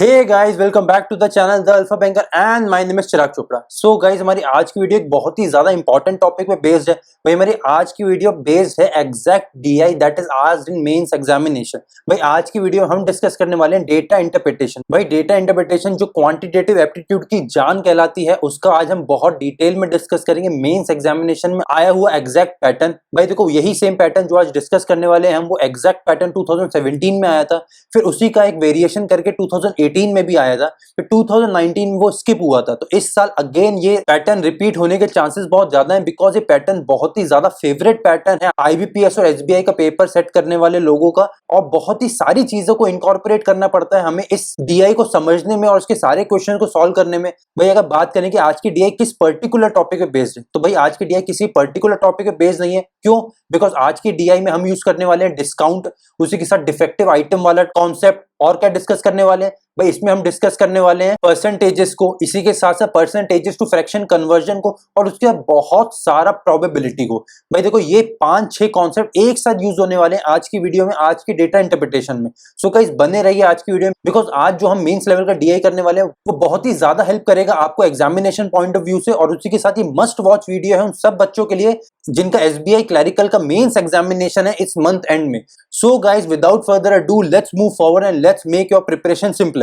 Hey guys, welcome back to the channel the Alpha Banker and my name is Chirag Chopra. So guys, हमारी आज की video एक बहुत ही ज्यादा इंपॉर्टेंट टॉपिक पे बेस्ड है। भाई हमारी आज की वीडियो बेस्ड है exact DI that is asked in mains examination. भाई आज की वीडियो हम डिस्कस करने वाले हैं डेटा इंटरप्रिटेशन। भाई डेटा इंटरप्रिटेशन जो क्वांटिटेटिव एप्टीट्यूड की जान कहलाती है, उसका आज हम बहुत डिटेल में डिस्कस करेंगे। मेंस एग्जामिनेशन में आया हुआ एग्जैक्ट पैटर्न, भाई देखो यही सेम पैटर्न जो आज डिस्कस करने वाले हैं हम, वो एग्जैक्ट पैटर्न 2017 में आया था, फिर उसी का एक वेरिएशन करके 2018 में भी आया था, फिर 2019 में वो स्किप हुआ था। तो इस साल अगेन ये पैटर्न रिपीट होने के चांसेस बहुत ज्यादा हैं, बिकॉज ये पैटर्न बहुत ही ज्यादा फेवरेट पैटर्न है आईबीपीएस और एसबीआई का पेपर सेट करने वाले लोगों का, और बहुत ही सारी चीजों को इनकॉर्पोरेट करना पड़ता है हमें इस डीआई को समझने में और उसके सारे क्वेश्चन को सॉल्व करने में। भाई अगर बात करें कि आज की डीआई किस पर्टिकुलर टॉपिक पे बेस्ड है, तो भाई आज की डीआई किसी पर्टिकुलर टॉपिक पे बेस्ड नहीं है। क्यों? बिकॉज आज की डीआई में हम यूज करने वाले हैं डिस्काउंट, उसी के साथ डिफेक्टिव आइटम वाला कॉन्सेप्ट, और क्या डिस्कस करने वाले हैं भाई, इसमें हम डिस्कस करने वाले हैं परसेंटेजेस को, इसी के साथ साथ परसेंटेजेस टू फ्रैक्शन कन्वर्जन को, और उसके बाद बहुत सारा प्रोबेबिलिटी को। भाई देखो ये 5-6 कॉन्सेप्ट एक साथ यूज होने वाले हैं आज की वीडियो में, आज की डेटा इंटरप्रिटेशन में। सो गाइस बने रहिए आज की वीडियो में, बिकॉज आज जो हम मेंस लेवल का डीआई करने वाले हैं वो बहुत ही ज्यादा हेल्प करेगा आपको एग्जामिनेशन पॉइंट ऑफ व्यू से, और उसी के साथ ही मस्ट वॉच वीडियो है उन सब बच्चों के लिए जिनका एसबीआई क्लरिकल का मेंस एग्जामिनेशन है इस मंथ एंड में। सो guys without further ado let's move forward and let's make your preparation simpler.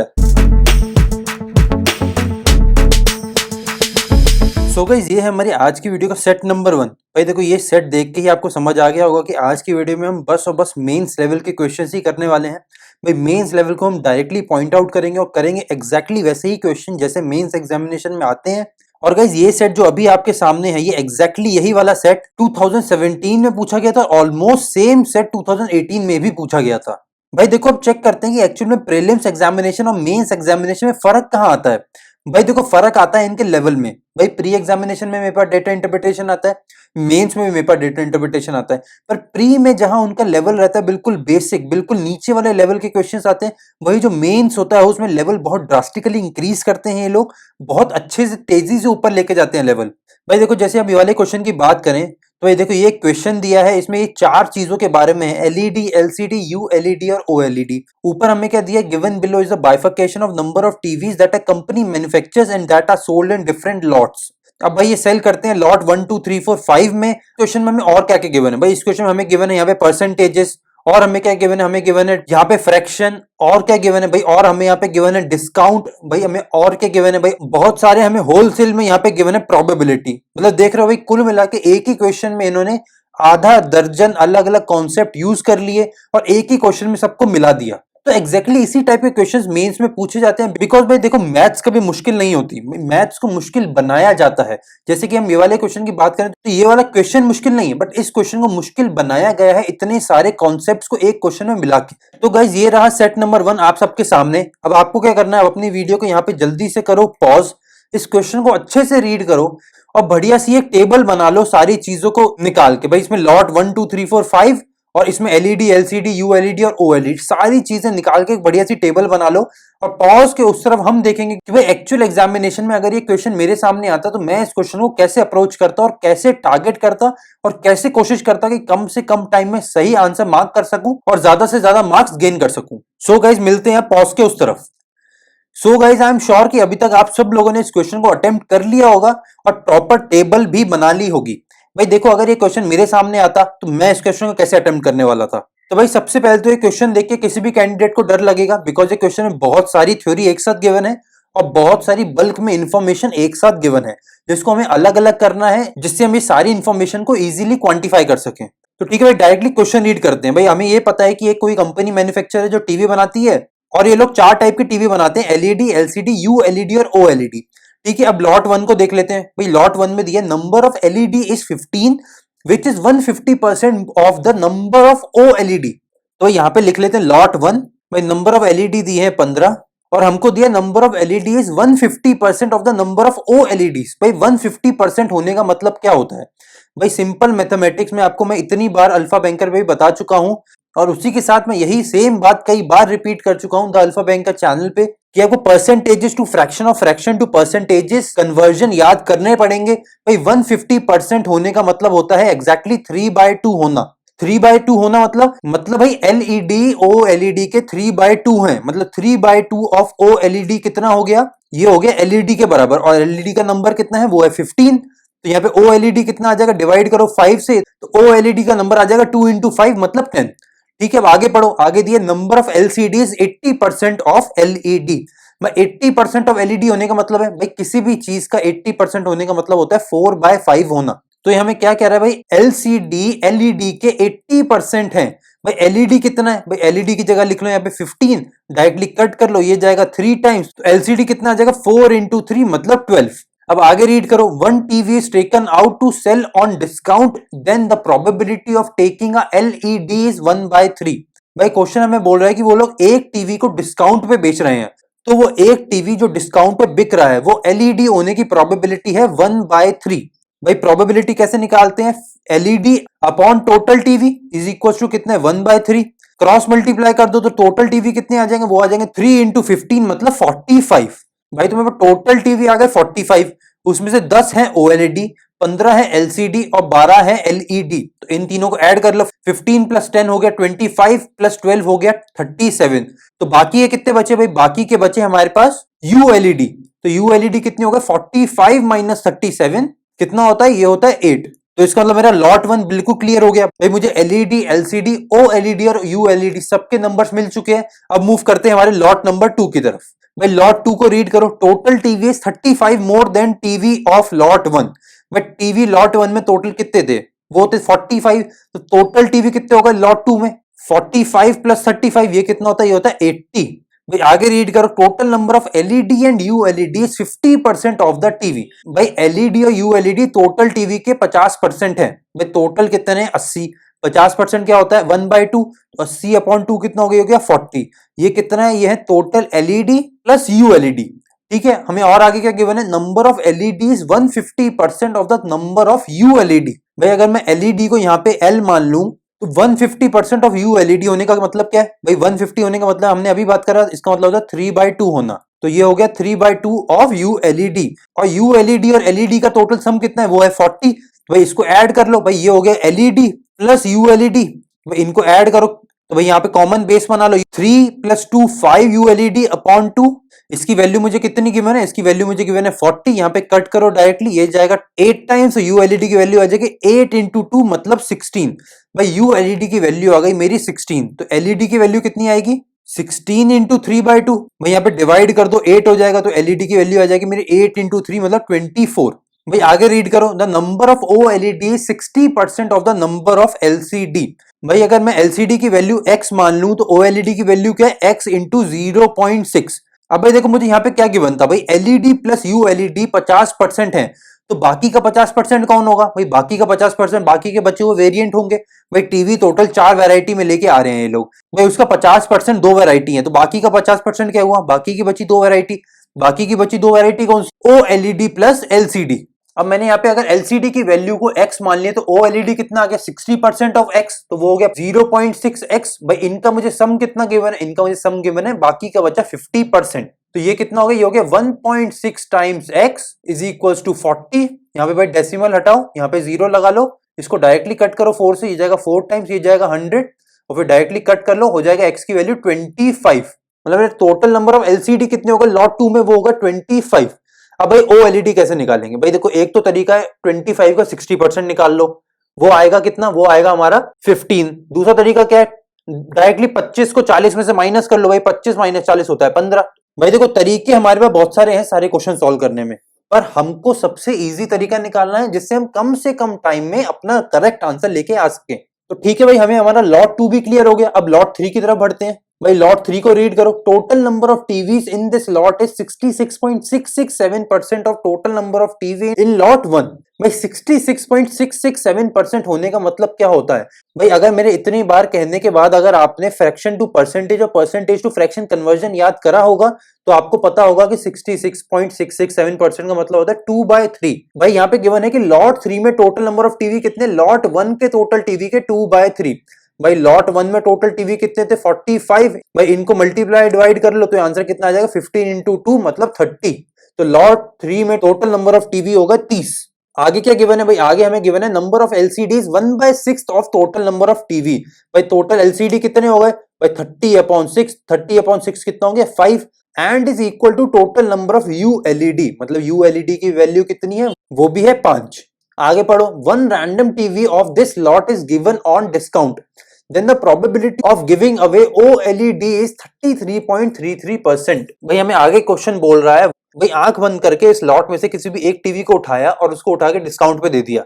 So guys ये है हमारी आज की वीडियो का सेट नंबर 1। भाई देखो ये सेट देख के ही आपको समझ आ गया होगा कि आज की वीडियो में हम बस और बस मेंस लेवल के क्वेश्चंस ही करने वाले हैं। भाई मेंस लेवल को हम डायरेक्टली पॉइंट आउट करेंगे और करेंगे एग्जैक्टली वैसे ही क्वेश्चन जैसे मेंस एग्जामिनेशन में आते हैं। और गाइस ये सेट जो अभी आपके सामने है, ये एग्जैक्टली यही वाला सेट 2017 में पूछा गया था, ऑलमोस्ट सेम सेट 2018 में भी पूछा गया था। भाई देखो अब चेक करते हैं कि एक्चुअल में प्रीलिम्स एग्जामिनेशन और मेंस एग्जामिनेशन में फर्क कहाँ आता है। भाई देखो फर्क आता है इनके लेवल में। भाई प्री एग्जामिनेशन में मेरे पास डेटा इंटरप्रिटेशन आता है, मेंस में भी मेरे पास डेटा इंटरप्रिटेशन आता है, पर प्री में जहां उनका लेवल रहता है बिल्कुल बेसिक, बिल्कुल नीचे वाले लेवल के क्वेश्चंस आते हैं, वही जो मेंस होता है उसमें लेवल बहुत ड्रास्टिकली इंक्रीज करते हैं ये लोग, बहुत अच्छे से तेजी से ऊपर लेके जाते हैं लेवल। भाई देखो जैसे अब ये वाले क्वेश्चन की बात करें तो ये देखो ये क्वेश्चन दिया है, इसमें ये 4 चीजों के बारे में है, एलईडी, एलसीडी, यूएलईडी और ओएलईडी। ऊपर हमें क्या दिया, given below is the bifurcation of number of TVs that a company manufactures and that are sold in different lots. अब भाई ये सेल करते हैं लॉट 1 2 3 4 5 में। क्वेश्चन में हमें और क्या क्या गिवन है, भाई इस क्वेश्चन में हमें गिवन है यहाँ पे परसेंटेजेस, और हमें क्या गिवन है, हमें गिवन है यहाँ पे फ्रैक्शन, और क्या गिवन है भाई, और हमें यहाँ पे गिवन है डिस्काउंट, भाई हमें और क्या गिवन है भाई, बहुत सारे हमें होलसेल में यहाँ पे गिवन है प्रोबेबिलिटी। मतलब देख रहे हो भाई कुल मिला के एक ही क्वेश्चन में इन्होंने आधा दर्जन अलग अलग कॉन्सेप्ट यूज कर लिए और एक ही क्वेश्चन में सबको मिला दिया। तो एग्जैक्टली इसी टाइप के क्वेश्चंस मेंस में पूछे जाते हैं, बिकॉज भाई देखो मैथ्स कभी मुश्किल नहीं होती, मैथ्स को मुश्किल बनाया जाता है। जैसे कि हम ये वाले क्वेश्चन की बात करें तो ये वाला क्वेश्चन मुश्किल नहीं है, बट इस क्वेश्चन को मुश्किल बनाया गया है इतने सारे कॉन्सेप्ट्स को एक क्वेश्चन में मिला के। तो गाइज ये रहा सेट नंबर 1 आप सबके सामने। अब आपको क्या करना है, अपनी वीडियो को यहाँ पे जल्दी से करो पॉज, इस क्वेश्चन को अच्छे से रीड करो और बढ़िया सी एक टेबल बना लो सारी चीजों को निकाल के। भाई इसमें लॉट 1 2 3 4 5 और इसमें एलईडी, एलसीडी, यूएलईडी और ओएलईडी सारी चीजें निकाल के एक बढ़िया सी टेबल बना लो। और पॉज के उस तरफ हम देखेंगे कि भाई एक्चुअल एग्जामिनेशन में अगर ये क्वेश्चन मेरे सामने आता तो मैं इस क्वेश्चन को कैसे अप्रोच करता और कैसे टारगेट करता और कैसे कोशिश करता कि कम से कम टाइम में सही आंसर मार्क कर सकूं और ज्यादा से ज्यादा मार्क्स गेन कर सकूं। सो गाइज मिलते हैं पॉज के उस तरफ। सो गाइज आई एम श्योर कि अभी तक आप सब लोगों ने इस क्वेश्चन को अटेम्प्ट कर लिया होगा और प्रॉपर टेबल भी बना ली होगी। भाई देखो अगर ये क्वेश्चन मेरे सामने आता तो मैं इस क्वेश्चन को कैसे अटेम्प्ट करने वाला था। तो भाई सबसे पहले तो ये क्वेश्चन देख के किसी भी कैंडिडेट को डर लगेगा, बिकॉज ये क्वेश्चन में बहुत सारी थ्योरी एक साथ गिवन है और बहुत सारी बल्क में इंफॉर्मेशन एक साथ गिवन है, जिसको हमें अलग अलग करना है जिससे हम ये सारी इंफॉर्मेशन को इजीली क्वांटिफाई कर सकें। तो ठीक है भाई डायरेक्टली क्वेश्चन रीड करते हैं। भाई हमें ये पता है कि ये कोई कंपनी मैन्युफैक्चर है जो टीवी बनाती है, और ये लोग 4 टाइप के टीवी बनाते हैं, एलईडी, एलसीडी, यूएलईडी और ओएलईडी। ठीक है अब लॉट 1 को देख लेते हैं। भाई लॉट 1 में दिया number of LED is 15 which is 150% of the number of OLED. तो यहाँ पे लिख लेते हैं लॉट 1। भाई नंबर ऑफ एलईडी दिए हैं 15 और हमको दिया number of LED is 150% of the number of OLED. भाई 150% होने का मतलब क्या होता है, भाई सिंपल मैथमेटिक्स में आपको मैं इतनी बार अल्फा बैंकर में भी बता चुका हूं, और उसी के साथ मैं यही सेम बात कई बार रिपीट कर चुका हूं द अल्फा बैंकर चैनल पे कि आपको परसेंटेजेस टू फ्रैक्शन और फ्रैक्शन टू परसेंटेजेस कन्वर्जन याद करने पड़ेंगे। भाई 150% होने का मतलब होता है एग्जैक्टली 3/2 होना। 3/2 होना मतलब भाई एलईडी ओएलईडी के 3/2 हैं, मतलब 3/2 ऑफ ओएलईडी कितना हो गया, ये हो गया एलईडी के बराबर, और एलईडी का नंबर कितना है, वो है 15। तो यहाँ पे ओएलईडी कितना आ जाएगा, डिवाइड करो 5 से, तो ओएलईडी का नंबर आ जाएगा 2 into 5 मतलब 10। ठीक है, अब आगे पढ़ो, आगे दिए number of LCD is 80% of LED. 80% of LED होने का मतलब है भाई किसी भी चीज का 80% होने का मतलब होता है 4/5 होना। तो ये हमें क्या कह रहा है भाई, एलसीडी एलईडी के 80% है। भाई एलईडी कितना है, भाई एलईडी की जगह लिख लो यहाँ पे 15, डायरेक्टली कट कर लो, ये जाएगा 3 टाइम्स, तो एलसीडी कितना आ जाएगा 4 into 3 मतलब 12। अब आगे रीड करो, one TV is taken out to sell on discount, then the probability of taking a LED is 1/3। भाई क्वेश्चन हमें बोल रहा है कि वो लोग एक टीवी को डिस्काउंट पे बेच रहे हैं, तो वो एक टीवी जो डिस्काउंट पे बिक रहा है वो एलईडी होने की प्रोबेबिलिटी है 1/3। भाई प्रोबेबिलिटी कैसे निकालते हैं, LED upon total TV is equal to कितने 1/3, क्रॉस मल्टीप्लाई कर दो तो टोटल टीवी कितने आ जाएंगे, वो आ जाएंगे 3 into 15 मतलब 45। भाई तुम्हें टोटल टीवी आ गए 45, उसमें से 10 है ओएलईडी, 15 है एलसीडी और 12 है एलईडी। तो इन तीनों को ऐड कर लो, 15 + 10 हो गया 25 + 12 हो गया 37। तो बाकी है कितने बचे भाई, बाकी के बचे हमारे पास यूएलईडी। तो यूएलईडी कितने हो गए, 45 - 37 कितना होता है, ये होता है 8। तो इसका मतलब मेरा लॉट 1 बिल्कुल क्लियर हो गया भाई, मुझे एलईडी एलसीडी ओएलईडी और यूएलईडी सबके नंबर्स मिल चुके हैं। अब मूव करते हैं हमारे लॉट नंबर 2 की तरफ। भाई लॉट 2 को रीड करो, total TV is 35 more than TV off lot 1। But TV lot 1 में टोटल कितने थे, वो थे 45, तो टोटल टीवी कितने हो गए लॉट 2 में, 45 + 35 ये कितना होता है, ये होता है 80। भाई आगे रीड करो, total number of LED and ULED is 50% of the TV. भाई एलईडी और यूएलईडी टोटल टीवी के 50% है। भाई टोटल कितने हैं 80, 50% क्या होता है 1/2, 80/2 कितना हो गया 40। ये कितना है, ये है टोटल एलईडी प्लस यूएलईडी। ठीक है, हमें और आगे क्या गिवन है, number of LED is 150% of the number of ULED. भाई अगर मैं एलईडी को यहाँ पे एल मान लूं तो 150% ऑफ यूएलईडी होने का मतलब क्या है भाई, 150 होने का मतलब हमने अभी बात करा, इसका मतलब होता है 3/2 होना। तो ये हो गया 3/2 ऑफ यूएलईडी, और यूएलईडी और एलईडी का टोटल सम कितना है, वो है 40। भाई इसको ऐड कर लो, भाई ये हो गया एलईडी प्लस यूएलईडी, इनको ऐड करो तो भाई यहाँ पे कॉमन बेस बना लो, 3 + 2 5 यूएलईडी अपॉन 2। इसकी वैल्यू मुझे कितनी गिवन है, इसकी वैल्यू मुझे गिवन है 40। यहाँ पे कट करो डायरेक्टली, ये जाएगा 8 टाइम्स, यूएलईडी की वैल्यू आ जाएगी 8 into 2 मतलब 16। भाई यूएलईडी की वैल्यू आ गई मेरी 16, तो एलईडी की वैल्यू कितनी आएगी 16 into 3/2। भाई यहाँ पे डिवाइड कर दो, 8 हो जाएगा, तो एलईडी की वैल्यू आ जाएगी मेरी 8 into 3 मतलब 24। भाई आगे रीड करो, the number of OLED 60% of the number of LCD. भाई अगर मैं एलसीडी की वैल्यू x मान लूं तो ओएलईडी की वैल्यू क्या है, x into 0.6। अब भाई देखो मुझे यहाँ पे क्या गिवन था, भाई एलईडी प्लस यूएलईडी 50% है, तो बाकी का 50% कौन होगा, भाई बाकी का 50% बाकी के बचे हुए वेरिएंट होंगे। भाई टीवी टोटल 4 वैरायटी में लेके आ रहे हैं ये लोग, भाई उसका 50% 2 वैरायटी है, तो बाकी का 50% क्या हुआ, बाकी की बची 2 वैरायटी। बाकी की बची 2 वैरायटी कौन सी, ओएलईडी प्लस एलसीडी। अब मैंने यहाँ पे अगर एलसीडी की वैल्यू को x मान लिया तो ओएलईडी कितना आ गया 60% ऑफ x, तो वो हो गया 0.6x। भाई इनका मुझे सम कितना गिवन है, इनका मुझे सम गिवन है, बाकी का बचा 50%, तो ये कितना हो गया, ये हो गया 1.6 times x is equal to 40। यहाँ पे भाई डेसिमल हटाओ, यहाँ पे 0 लगा लो, इसको डायरेक्टली कट करो 4 से, ये जाएगा 4 टाइम्स, ये जाएगा 100, और फिर डायरेक्टली कट कर लो, हो जाएगा x की वैल्यू 25। मतलब टोटल नंबर ऑफ एलसीडी कितने होगा लॉट 2 में, वो होगा 25। अब भाई ओएलईडी कैसे निकालेंगे, भाई देखो एक तो तरीका है 25 का 60% निकाल लो, वो आएगा कितना, वो आएगा हमारा 15। दूसरा तरीका क्या है, डायरेक्टली 25 को 40 में से माइनस कर लो, भाई 25 - 40 होता है 15। भाई देखो तरीके हमारे पास बहुत सारे हैं सारे क्वेश्चन सॉल्व करने में, पर हमको सबसे इजी तरीका निकालना है जिससे हम कम से कम टाइम में अपना करेक्ट आंसर लेके आ सके। तो ठीक है भाई, हमें हमारा लॉट 2 भी क्लियर हो गया, अब लॉट 3 की तरफ बढ़ते हैं। भाई लॉट 3 को रीड करो, total number of TVs in this lot is 66.667% of total number of TV in lot 1। भाई 66.667% होने का मतलब क्या होता है, भाई अगर मेरे इतनी बार कहने के बाद अगर आपने फ्रैक्शन टू परसेंटेज और परसेंटेज टू फ्रैक्शन कन्वर्जन याद करा होगा तो आपको पता होगा कि 66.667% का मतलब होता है 2/3। भाई यहाँ पे गिवन है कि लॉट 3 में टोटल नंबर ऑफ टीवी कितने, लॉट 1 के टोटल टीवी के 2/3। भाई लॉट 1 में टोटल टीवी कितने थे 45। भाई इनको मल्टीप्लाई डिवाइड कर लो तो आंसर कितना आ जाएगा 15 into 2 मतलब 30। तो लॉट 3 में टोटल नंबर ऑफ टीवी होगा 30। आगे क्या गिवन है भाई, आगे हमें गिवन है number of LCDs 1/6 of total number of TV. भाई टोटल एलसीडी कितने हो गए भाई 30/6, 30/6 कितना हो गया 5 and is equal to total number of ULED, मतलब यूएलईडी की वैल्यू कितनी है वो भी है 5। आगे पढ़ो, one random TV off this lot is given on discount, then the probability of giving away OLED is 33.33%। भाई हमें आगे क्वेश्चन बोल रहा है, भाई आंख बंद करके इस लॉट में से किसी भी एक टीवी को उठाया और उसको उठा के डिस्काउंट पे दे दिया,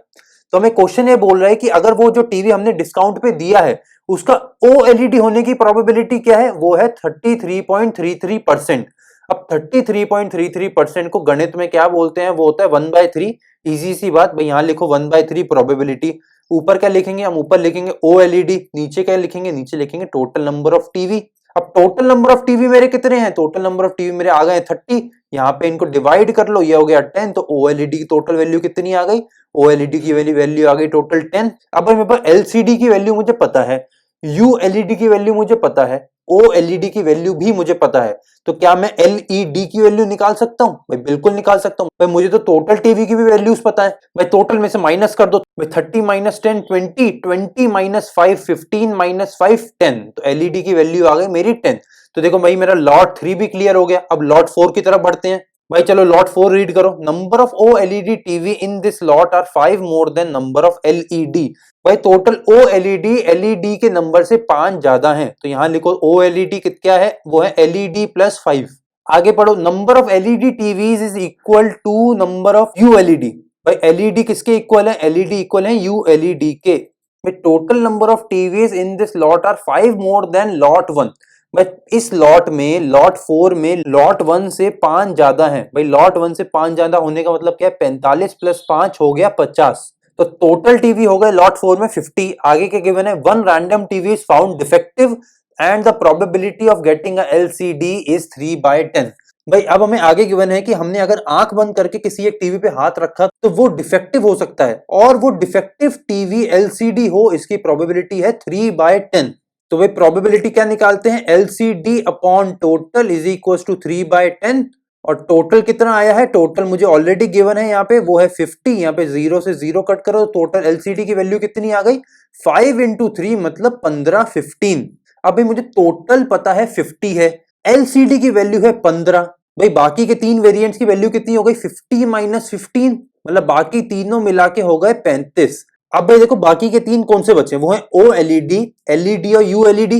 तो हमें क्वेश्चन ये बोल रहा है कि अगर वो जो टीवी हमने डिस्काउंट पे दिया है उसका OLED होने की प्रोबेबिलिटी क्या है, वो है 33.33%। अब 33.33% को गणित में क्या बोलते हैं, वो होता है 1/3। इजी सी बात भाई, यहां लिखो 1/3 प्रोबेबिलिटी। ऊपर क्या लिखेंगे हम, ऊपर लिखेंगे OLED, नीचे क्या लिखेंगे, नीचे लिखेंगे टोटल नंबर ऑफ टीवी। अब टोटल नंबर ऑफ टीवी मेरे कितने हैं, टोटल नंबर ऑफ टीवी मेरे आ गए 30, यहाँ पे इनको डिवाइड कर लो, ये हो गया 10, तो OLED की टोटल वैल्यू कितनी आ गई, OLED की वैल्यू आ गई टोटल 10। अब मेरे पास LCD की वैल्यू मुझे पता है, ULED की वैल्यू मुझे पता है, OLED की वैल्यू भी मुझे पता है, तो क्या मैं LED की वैल्यू निकाल सकता हूं भाई, बिल्कुल निकाल सकता हूं भाई। मुझे तो टोटल टीवी की भी वैल्यूज पता है भाई, टोटल में से माइनस कर दो भाई, 30 माइनस 10 20, 20 माइनस 5 15 माइनस 5 10, तो LED की वैल्यू आ गई मेरी 10। तो देखो भाई मेरा लॉट 3 भी क्लियर हो गया। अब लॉट 4 की तरफ बढ़ते हैं भाई, चलो लॉट 4 रीड करो। Number of OLED TV in this lot are 5 more than number of LED। भाई टोटल OLED LED के नंबर से 5 ज्यादा हैं, तो यहां लिखो OLED क्या है, वो है LED प्लस 5। आगे पढ़ो, number of LED TVs is equal to number of ULED। भाई LED किसके इक्वल है, LED इक्वल है ULED के। भाई टोटल number of TVs in this lot are 5 more than lot 1। भाई इस लॉट में, लॉट 4 में लॉट 1 से 5 ज्यादा है। भाई लॉट 1 से 5 ज्यादा होने का मतलब क्या है, 45 प्लस 5 हो गया 50, तो टोटल टीवी हो गए लॉट 4 में 50। आगे के गिवन है, one random TV is found defective and the probability of getting a LCD is 3/10। भाई अब हमें आगे गिवन है कि हमने अगर आंख बंद करके किसी एक टीवी पे हाथ रखा तो वो डिफेक्टिव हो सकता है, और वो डिफेक्टिव टीवी LCD हो, इसकी प्रोबेबिलिटी है 3/10। तो वे प्रोबेबिलिटी क्या निकालते हैं, LCD upon total is equal to 3/10। और टोटल कितना आया है, टोटल मुझे ऑलरेडी गिवन है यहाँ पे, वो है 50। यहाँ पे 0 से 0 कट करो, टोटल LCD की वैल्यू कितनी आ गई 5 इंटू 3 मतलब 15 15। अभी मुझे टोटल पता है 50 है, LCD की वैल्यू है 15। भाई बाकी के 3 वेरिएंट्स की वैल्यू कितनी हो गई 50 माइनस 15, मतलब बाकी तीनों मिला के हो गए 35। अब भाई देखो बाकी के 3 कौन से बचे, वो है OLED, LED और ULED।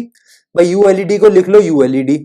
भाई ULED को लिख लो ULED,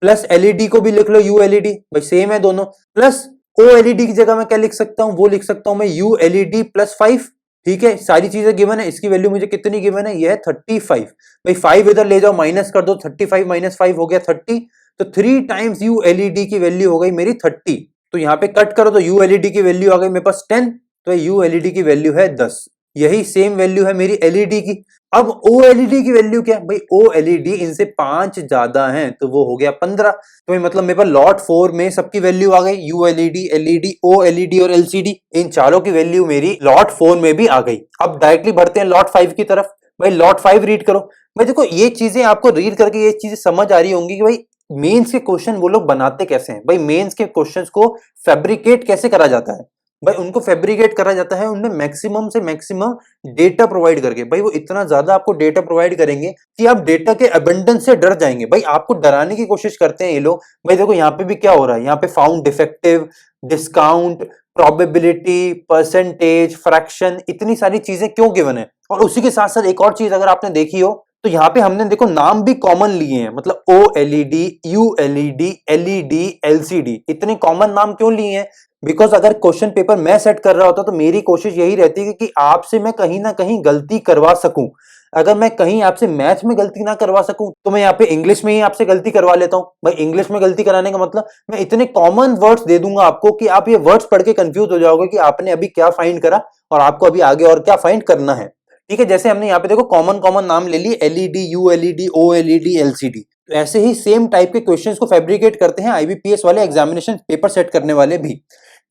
प्लस LED को भी लिख लो ULED, भाई सेम है दोनों। प्लस OLED की जगह मैं क्या लिख सकता हूं, वो लिख सकता हूं मैं ULED प्लस 5। ठीक है, सारी चीजें गिवन है, इसकी वैल्यू मुझे कितनी गिवन है, ये है 35। भाई 5 इधर ले जाओ, माइनस कर दो, 35 माइनस 5 हो गया 30, तो 3 टाइम्स ULED की वैल्यू हो गई मेरी 30। तो यहाँ पे कट करो तो ULED की वैल्यू आ गई मेरे पास 10, तो ULED की वैल्यू है 10। यही सेम वैल्यू है मेरी LED की। अब OLED की वैल्यू क्या है भाई, OLED इनसे 5 ज्यादा है, तो वो हो गया 15। तो भाई मतलब मेरे पास लॉट 4 में सबकी वैल्यू आ गई, ULED, LED, OLED और LCD, इन चारों की वैल्यू मेरी लॉट 4 में भी आ गई। अब डायरेक्टली बढ़ते हैं लॉट 5 की तरफ। भाई लॉट 5 रीड करो। भाई देखो ये चीजें आपको रीड करके ये चीजें समझ आ रही होंगी कि भाई मेंस के क्वेश्चन वो लोग बनाते कैसे हैं। भाई मेंस के क्वेश्चंस को फैब्रिकेट कैसे करा जाता है, भाई उनको फैब्रिकेट करा जाता है उनमें मैक्सिमम से मैक्सिमम डेटा प्रोवाइड करके। भाई वो इतना ज्यादा आपको डेटा प्रोवाइड करेंगे कि आप डेटा के अबंडेंस से डर जाएंगे। भाई आपको डराने की कोशिश करते हैं ये लोग। भाई देखो यहाँ पे भी क्या हो रहा है, यहाँ पे found defective, discount, probability, percentage, fraction, इतनी सारी चीजें क्यों गिवन है। और उसी के साथ साथ एक और चीज अगर आपने देखी हो तो यहाँ पे हमने देखो नाम भी कॉमन लिए हैं, मतलब OLED, ULED, LED, LCD, इतने कॉमन नाम क्यों लिए हैं, बिकॉज अगर क्वेश्चन पेपर मैं सेट कर रहा होता तो मेरी कोशिश यही रहती है कि आपसे मैं कहीं ना कहीं गलती करवा सकूं। अगर मैं कहीं आपसे मैथ में गलती ना करवा सकूं तो मैं यहाँ पे इंग्लिश में ही आपसे गलती करवा लेता हूं। भाई इंग्लिश में गलती कराने का मतलब मैं इतने कॉमन वर्ड्स दे दूंगा आपको कि आप ये वर्ड्स पढ़ के कंफ्यूज हो जाओगे कि आपने अभी क्या फाइंड करा और आपको अभी आगे और क्या फाइंड करना है। ठीक है, जैसे हमने यहाँ पे देखो कॉमन कॉमन नाम ले लिए, LED, ULED, OLED, LCD। तो ऐसे ही सेम टाइप के क्वेश्चंस को फैब्रिकेट करते हैं IBPS वाले एग्जामिनेशन पेपर सेट करने वाले भी।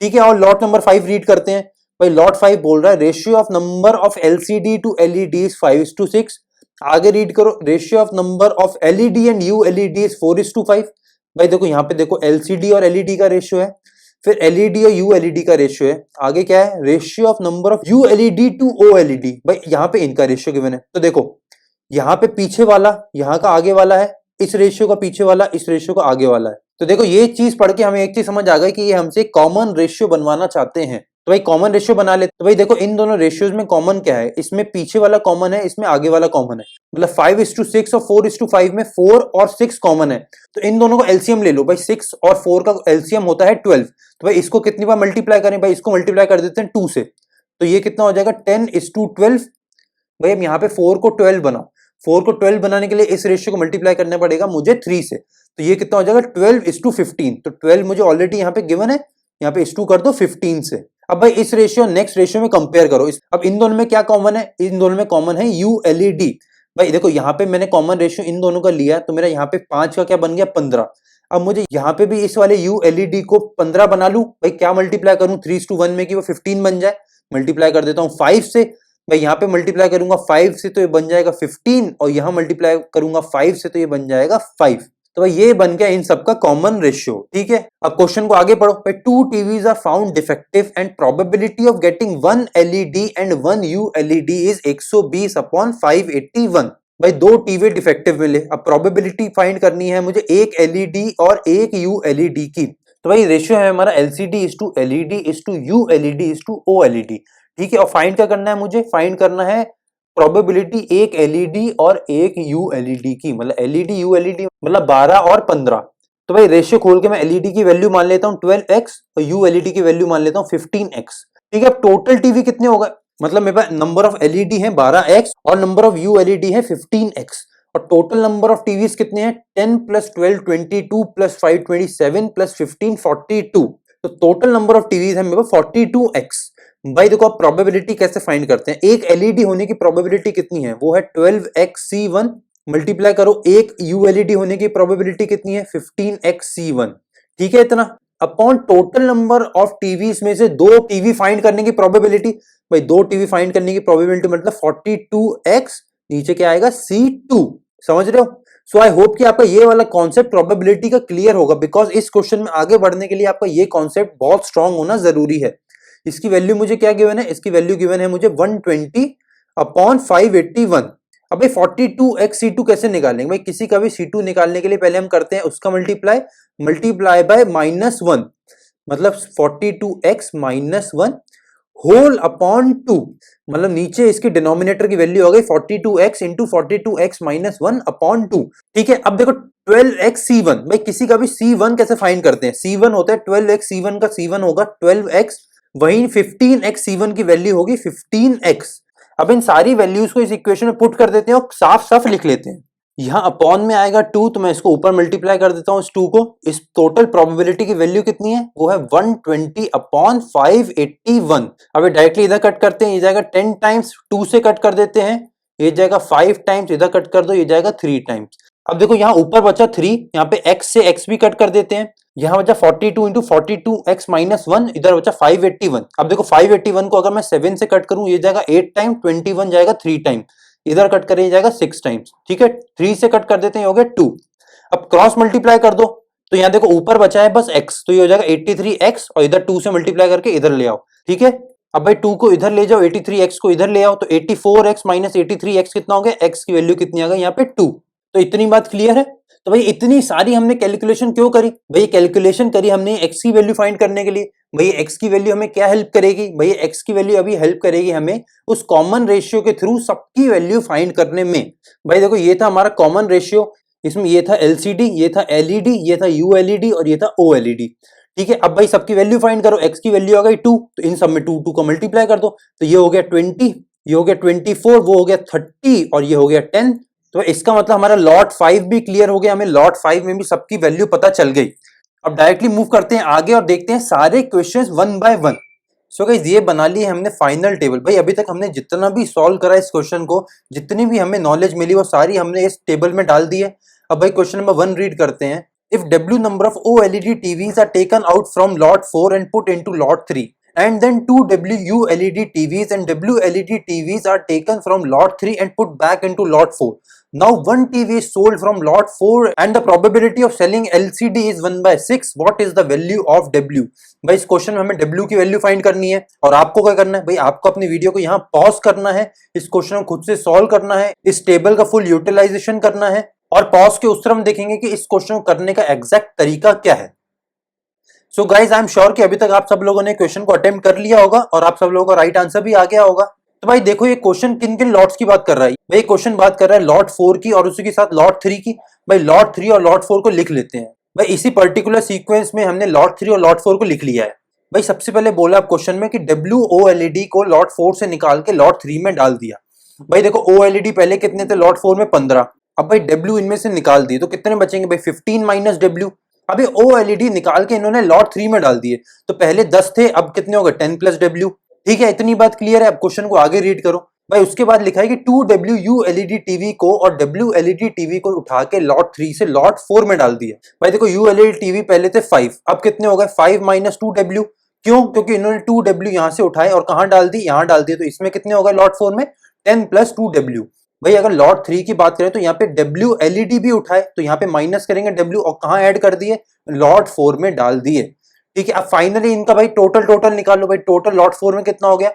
ठीक है, और लॉट नंबर 5 रीड करते हैं। भाई लॉट 5 बोल रहा है ratio of number of LCD to LED is 5:6। आगे रीड करो, ratio of number of LED and ULED is 4:5। भाई देखो यहाँ पे देखो LCD और LED का रेशियो है। फिर एलईडी और यूएलईडी का रेशियो है, आगे क्या है, ratio of number of ULED to OLED. भाई यहाँ पे इनका रेशियो गिवन है, तो देखो यहाँ पे पीछे वाला यहाँ का आगे वाला है, इस रेशियो का पीछे वाला इस रेशियो का आगे वाला है। तो देखो ये चीज पढ़ के हमें एक चीज समझ आ गई कि ये हमसे कॉमन रेशियो बनवाना चाहते हैं, तो भाई कॉमन रेशियो बना लेते। तो भाई देखो इन दोनों रेशियोज में कॉमन क्या है, इसमें पीछे वाला कॉमन है, इसमें आगे वाला कॉमन है, मतलब 5:6 और 4:5 में 4 और 6 कॉमन है। तो इन दोनों को एलसीएम ले लो भाई, 6 और 4 का एलसीएम होता है 12। तो भाई इसको कितनी बार मल्टीप्लाई करें, भाई इसको मल्टीप्लाई कर देते हैं 2 से, तो ये कितना हो जाएगा 10:12। भाई अब यहाँ पे 4 को 12 बनाओ, 4 को 12 बनाने के लिए इस रेशियो को मल्टीप्लाई करना पड़ेगा मुझे 3 से, तो ये कितना हो जाएगा 12:15। तो 12 मुझे ऑलरेडी यहाँ पे गिवन है, यहाँ पे 2 कर दो 15 से। अब भाई इस रेशियो नेक्स्ट रेशियो में कंपेयर करो, अब इन दोनों में क्या कॉमन है, इन दोनों में कॉमन है यूएलईडी। भाई देखो यहाँ पे मैंने कॉमन रेशियो इन दोनों का लिया, तो मेरा यहाँ पे 5 का क्या बन गया 15। अब मुझे यहाँ पे भी इस वाले यूएलईडी को 15 बना लूं, भाई क्या मल्टीप्लाई करूं 3:1 में कि वो 15 बन जाए, मल्टीप्लाई कर देता हूँ 5 से। भाई यहाँ पे मल्टीप्लाई करूंगा 5 से तो ये बन जाएगा 15, और यहाँ मल्टीप्लाई करूंगा 5 से तो ये बन जाएगा 5। तो भाई ये बन गया इन सबका कॉमन रेशियो, ठीक है। अब क्वेश्चन को आगे पढ़ो। भाई 2 TVs are found defective and probability of getting 1 LED and 1 ULED is 120/581। भाई 2 टीवी डिफेक्टिव मिले, अब प्रोबेबिलिटी फाइंड करनी है मुझे 1 एलईडी और 1 यूएलईडी की। तो भाई रेशियो है हमारा LCD is to LED is to ULED is to OLED, ठीक है। और फाइंड क्या करना है मुझे, फाइंड करना है प्रोबेबिलिटी 1 एलईडी और 1 यूएलईडी की, मतलब एलईडी यूएलईडी मतलब 12 और 15। तो भाई रेशियो खोल के मैं एलईडी की वैल्यू मान लेता हूँ 12x और यूएलईडी की वैल्यू मान लेता हूँ 15x, ठीक है। अब टोटल टीवी कितने होगा, मतलब मेरे पास नंबर ऑफ एलईडी है 12x और नंबर ऑफ यूएलईडी है 15x, और टोटल नंबर ऑफ टीवीज कितने हैं 10 + 12 22 + 5 27 + 15 42। तो टोटल नंबर ऑफ टीवीज है मेरे पास 42x। भाई देखो अब प्रोबेबिलिटी कैसे फाइंड करते हैं, एक एलईडी होने की प्रोबेबिलिटी कितनी है, वो है 12xc1, मल्टीप्लाई करो एक यूएलईडी होने की प्रोबेबिलिटी कितनी है 15xc1, ठीक है इतना, upon total number of TVs में से 2 टीवी फाइंड करने की प्रोबेबिलिटी। भाई 2 टीवी फाइंड करने की प्रोबेबिलिटी मतलब 42x, नीचे क्या आएगा c2, समझ रहे हो। सो आई होप कि आपका ये वाला कॉन्सेप्ट प्रोबेबिलिटी का क्लियर होगा, बिकॉज इस क्वेश्चन में आगे बढ़ने के लिए आपका ये कॉन्सेप्ट बहुत स्ट्रांग होना जरूरी है। इसकी वैल्यू मुझे क्या गिवन है, इसकी वैल्यू गिवन है मुझे 120/581। अब भाई 42x c2 कैसे निकालेंगे, भाई किसी का भी c2 निकालने के लिए पहले हम करते हैं उसका मल्टीप्लाई बाय -1, मतलब 42x - 1 होल अपॉन 2, मतलब नीचे इसके डिनोमिनेटर की वैल्यू हो गई 42x × 42x - 1 अपॉन 2, ठीक है। अब देखो 12x c1, भाई किसी का भी c1 कैसे फाइंड करते हैं, c1 होता है 12x c1 का c1 होगा 12x, वहीं 15x c1 की वैल्यू होगी 15x। अब इन सारी वैल्यूज को इस इक्वेशन में पुट कर देते हैं और साफ साफ लिख लेते हैं। यहाँ अपॉन में आएगा 2, तो मैं इसको ऊपर मल्टीप्लाई कर देता हूँ इस 2 को। इस टोटल प्रोबेबिलिटी की वैल्यू कितनी है, वो है 120/581। अब डायरेक्टली इधर कट करते हैं, ये जाएगा 10 टाइम्स, 2 से कट कर देते हैं, ये जाएगा 5 टाइम्स, इधर कट कर दो, ये जाएगा 3 टाइम्स। अब देखो यहाँ ऊपर बचा 3, यहाँ पे x से x भी कट कर देते हैं, यहाँ बचा 42 × 42x - 1, इधर बचा 581। अब देखो 581 को अगर मैं 7 से कट करूं, ये जाएगा 8 टाइम, 21 जाएगा 3 टाइम, इधर कट करें जाएगा 6 टाइम्स, ठीक है। 3 से कट कर देते हैं, हो गया 2। अब क्रॉस मल्टीप्लाई कर दो, तो यहाँ देखो ऊपर बचा है बस x, तो ये हो जाएगा 83x, और इधर 2 से मल्टीप्लाई करके इधर ले आओ, ठीक है। अब भाई 2 को इधर ले जाओ, 83x को इधर ले आओ, तो 84x - 83x कितना हो गया, x की वैल्यू कितनी आ गई यहाँ पे 2। तो इतनी बात क्लियर है। तो भाई इतनी सारी हमने कैलकुलेशन क्यों करी, भाई कैलकुलेशन करी हमने x की वैल्यू फाइंड करने के लिए। भाई x की वैल्यू हमें क्या हेल्प करेगी, भाई x की वैल्यू अभी हेल्प करेगी हमें उस कॉमन रेशियो के थ्रू सबकी वैल्यू फाइंड करने में। भाई देखो ये था हमारा कॉमन रेशियो, इसमें ये था LCD, ये था LED, ये था ULED और ये था OLED, ठीक है। अब भाई सबकी वैल्यू फाइंड करो, x की वैल्यू आ गई 2, तो इन सब में 2 को मल्टीप्लाई कर दो, तो ये हो गया 20, ये हो गया 24, वो हो गया 30 और ये हो गया 10। तो इसका मतलब हमारा लॉट 5 भी क्लियर हो गया, हमें लॉट 5 में भी सबकी वैल्यू पता चल गई। अब डायरेक्टली मूव करते हैं आगे और देखते हैं सारे क्वेश्चंस 1 बाय 1। सो गाइस ये बना ली है हमने फाइनल टेबल। भाई अभी तक हमने जितना भी सॉल्व करा इस क्वेश्चन को, जितनी भी हमें नॉलेज मिली वो सारी हमने इस टेबल में डाल दी है। अब भाई क्वेश्चन नंबर 1 रीड करते हैं। If W number of OLED TVs are taken out from lot 4 and put into lot 3 and then two WLED TVs and WLED TVs are taken from lot 3 and put back into lot 4. Now one TV is sold from lot 4 and the probability of selling LCD is 1/6. What is the value of W? भाई इस question में हमें W की value find करनी है और आपको क्या करना है भाई, आपको अपनी वीडियो को यहाँ पॉज करना है, इस क्वेश्चन को खुद से सॉल्व करना है, इस टेबल का फुल यूटिलाइजेशन करना है और पॉज के उत्तर हम देखेंगे कि इस क्वेश्चन को करने का एग्जैक्ट तरीका क्या है। सो गाइज आई एम श्योर कि अभी तक आप सब लोगों ने क्वेश्चन को अटेम्प्ट कर लिया होगा और आप सब लोगों का राइट आंसर भी आ गया होगा। तो भाई देखो ये क्वेश्चन किन किन लॉट्स की बात कर रहा है। भाई क्वेश्चन बात कर रहा है लॉट 4 की और उसी के साथ लॉट 3 की। भाई लॉट 3 और लॉट 4 को लिख लेते हैं। भाई इसी पर्टिकुलर सीक्वेंस में हमने लॉट 3 और लॉट 4 को लिख लिया है। भाई सबसे पहले बोला क्वेश्चन में कि WOLED को लॉट 4 से निकाल के लॉट 3 में डाल दिया। भाई देखो OLED पहले कितने थे लॉट 4 में 15। अब भाई W इनमें से निकाल दिए तो कितने बचेंगे भाई 15 माइनस W। अभी OLED निकाल के इन्होंने लॉट 3 में डाल दिए तो पहले 10 थे अब कितने हो गए 10 प्लस W। ठीक है, इतनी बात क्लियर है। अब क्वेश्चन को आगे रीड करो। भाई उसके बाद लिखा है कि 2WULED टीवी को और WLED टीवी को उठा के लॉट 3 से लॉट 4 में डाल दिया। भाई देखो ULED टीवी पहले थे 5, अब कितने हो गए 5 माइनस 2W। क्यों? क्योंकि इन्होंने 2W यहां से उठाए और कहां डाल दी, यहां डाल दिए। तो इसमें कितने हो गए लॉट 4 में 10 प्लस 2W। भाई अगर लॉट 3 की बात करें तो यहाँ पे WLED भी उठाए तो यहाँ पे माइनस करेंगे W और कहां ऐड कर दिए लॉट 4 में डाल दिए। ठीक है, अब फाइनली इनका भाई टोटल निकालो। भाई टोटल लॉट 4 में कितना हो गया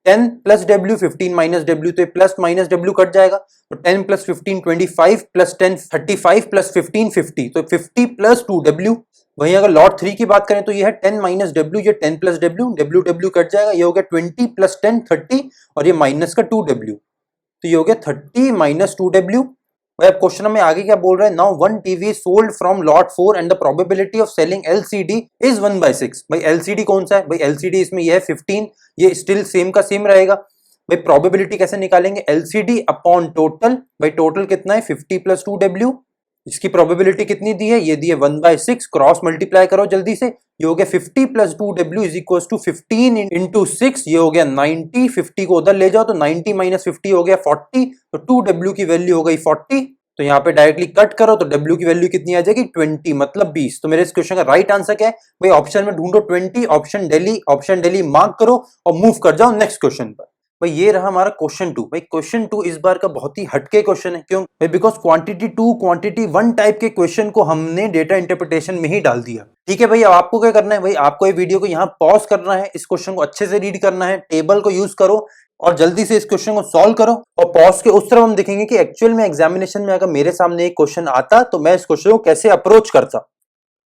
10 प्लस W 15 माइनस W, तो प्लस माइनस W कट जाएगा। तो 10 प्लस 15 25 प्लस 10 35 प्लस 15 50, तो 50 प्लस 2W। वहीं अगर लॉट 3 की बात करें तो ये है 10 माइनस W, ये 10 प्लस W कट जाएगा। ये हो गया 20 प्लस 10 30 और ये माइनस का 2W, तो ये हो गया 30 माइनस 2W। भाई अब क्वेश्चन में आगे क्या बोल रहा है, now one TV sold from lot 4 and the probability of selling LCD is 1/6। भाई LCD कौन सा है भाई, LCD इसमें ये है 15, ये स्टिल सेम का सेम रहेगा। भाई प्रोबेबिलिटी कैसे निकालेंगे, LCD अपॉन टोटल। भाई टोटल कितना है 50 प्लस 2W, इसकी प्रोबेबिलिटी कितनी दी है, ये दी है 1/6। क्रॉस मल्टीप्लाई करो जल्दी से, ये हो गया 50 plus 2W is equal to 15 into 6, ये हो गया 90। 50 को उधर ले जाओ तो 90 माइनस 50 हो गया 40, तो 2W की वैल्यू हो गई 40। तो यहाँ पे डायरेक्टली कट करो तो W की वैल्यू कितनी आ जाएगी 20, मतलब 20। तो मेरे इस क्वेश्चन का राइट आंसर क्या है भाई, ऑप्शन में ढूंढो 20, ऑप्शन डेली मार्क करो और मूव कर जाओ नेक्स्ट क्वेश्चन पर। भाई ये रहा हमारा क्वेश्चन 2। भाई क्वेश्चन 2 इस बार का बहुत ही हटके क्वेश्चन है। क्यों भाई, बिकॉज क्वांटिटी 2 क्वांटिटी 1 टाइप के क्वेश्चन को हमने डेटा इंटरप्रिटेशन में ही डाल दिया। ठीक है भाई, अब आपको क्या करना है भाई, आपको ये वीडियो को यहाँ पॉज करना है, इस क्वेश्चन को अच्छे से रीड करना है, टेबल को यूज करो और जल्दी से इस क्वेश्चन को सॉल्व करो। और पॉज के उस तरफ हम देखेंगे कि एक्चुअल में एग्जामिनेशन में अगर मेरे सामने एक क्वेश्चन आता तो मैं इस क्वेश्चन को कैसे अप्रोच करता।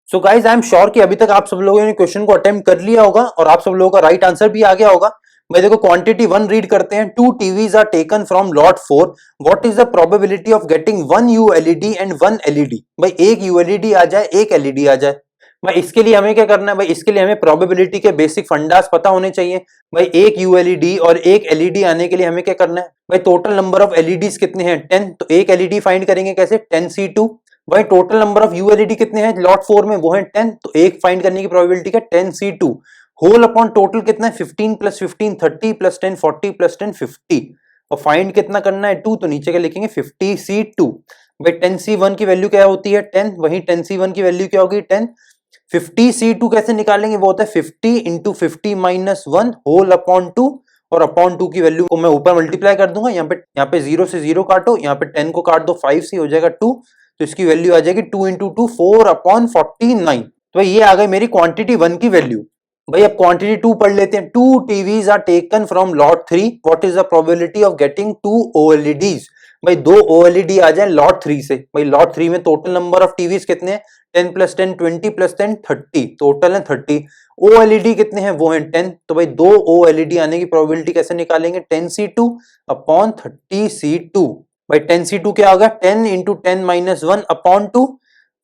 सो गाइज आई एम श्योर कि अभी तक आप सब लोगों ने क्वेश्चन को अटेम्प्ट कर लिया होगा और आप सब लोगों का राइट आंसर भी आ गया होगा। भाई देखो क्वांटिटी 1 रीड करते हैं। 2 TVs are taken from lot 4, what is the probability of getting 1 ULED and 1 LED। भाई एक ULED आ जाए एक LED आ जाए। भाई इसके लिए हमें क्या करना है भाई, इसके लिए हमें प्रोबेबिलिटी के बेसिक फंडास पता होने चाहिए। भाई एक ULED और एक LED आने के लिए हमें क्या करना है भाई, टोटल नंबर ऑफ LEDs कितने हैं 10, तो एक LED फाइंड करेंगे कैसे 10C2। भाई टोटल नंबर ऑफ ULED कितने हैं लॉट 4 में, वो है 10, तो एक फाइंड करने की प्रोबेबिलिटी का 10C2 होल अपॉन टोटल कितना है 15 प्लस 15 30 प्लस 10 40 प्लस 10 50, और फाइंड कितना करना है 2, तो नीचे क्या लिखेंगे 50C2। भाई 10C1 की वैल्यू क्या होती है 10, वही 10C1 की वैल्यू क्या होगी 10। 50C2 कैसे निकालेंगे, वो होता है 50 इंटू 50 माइनस 1 होल अपॉन 2, और अपॉन 2 की वैल्यू को मैं ऊपर मल्टीप्लाई कर दूंगा। यहाँ पे 0 से 0 काटो, यहाँ पे 10 को काट दो 5 से, हो जाएगा 2, तो इसकी वैल्यू आ जाएगी 2 इंटू 2 4 अपॉन 49। तो ये आ गई मेरी क्वांटिटी 1 की वैल्यू। भाई अब क्वांटिटी 2 पढ़ लेते हैं। 2 TVs are taken from lot 3, what is the probability of getting 2 OLEDs। भाई 2 OLED आ जाए लॉट 3 से। भाई लॉट 3 में टोटल नंबर ऑफ TVs कितने हैं 10 प्लस 10 20 प्लस 10 30, टोटल है 30। OLED कितने हैं, वो हैं 10, तो भाई 2 OLED आने की प्रोबेबिलिटी कैसे निकालेंगे 10C2 अपॉन 30C2। भाई 10C2 क्या होगा 10 इंटू 10 माइनस 1 अपॉन 2,